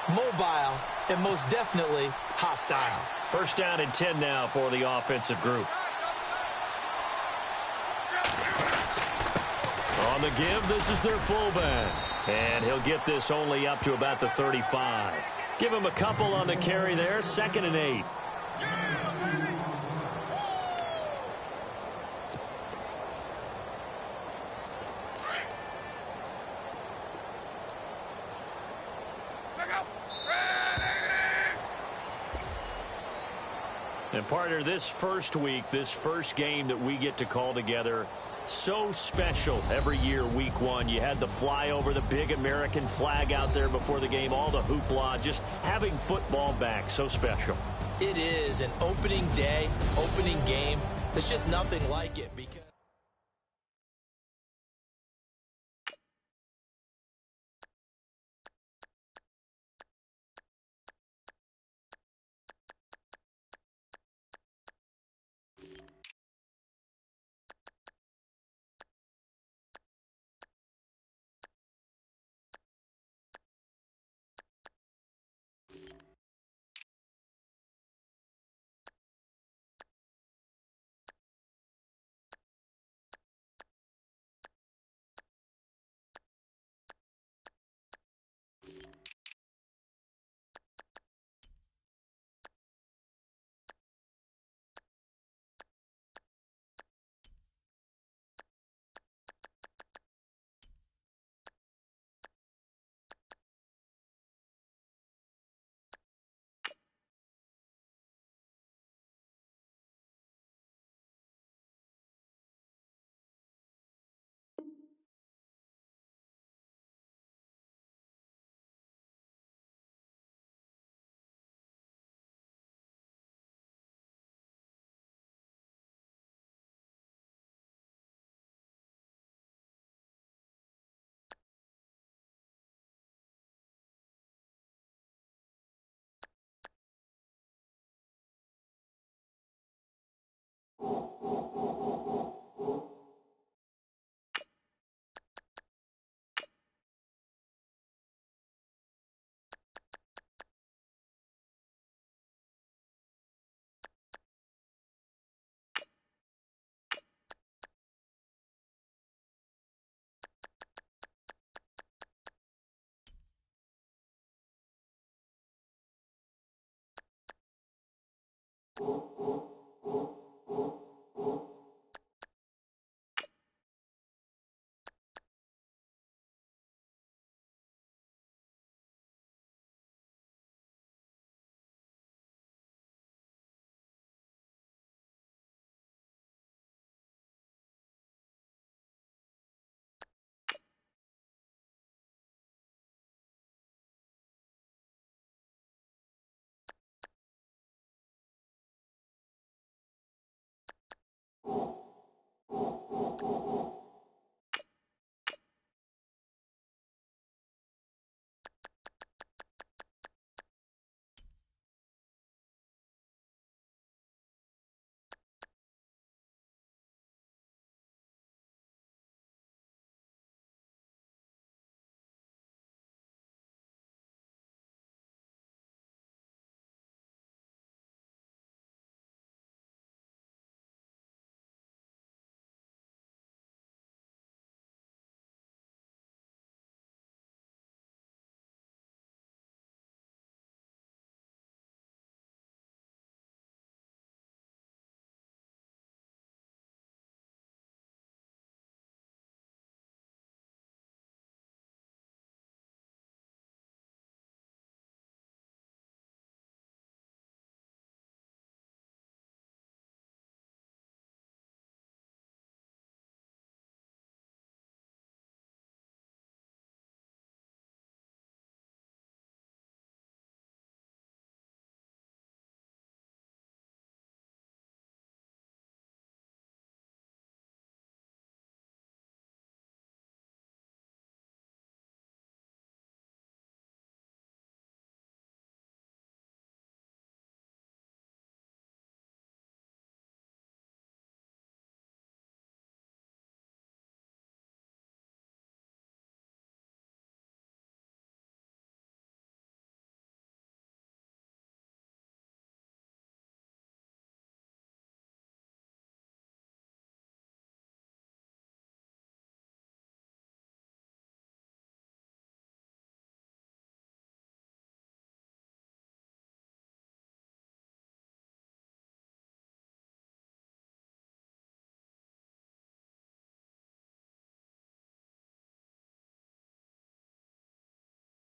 Speaker 3: mobile, and most definitely hostile.
Speaker 2: First down and 10 now for the offensive group. On the give, this is their fullback. And he'll get this only up to about the 35. Give him a couple on the carry there, 2nd and 8. And partner, this first week, this first game that we get to call together, so special every year, week 1. You had the flyover, the big American flag out there before the game, all the hoopla, just having football back, so special.
Speaker 3: It is an opening day, opening game. There's just nothing like it because
Speaker 5: you.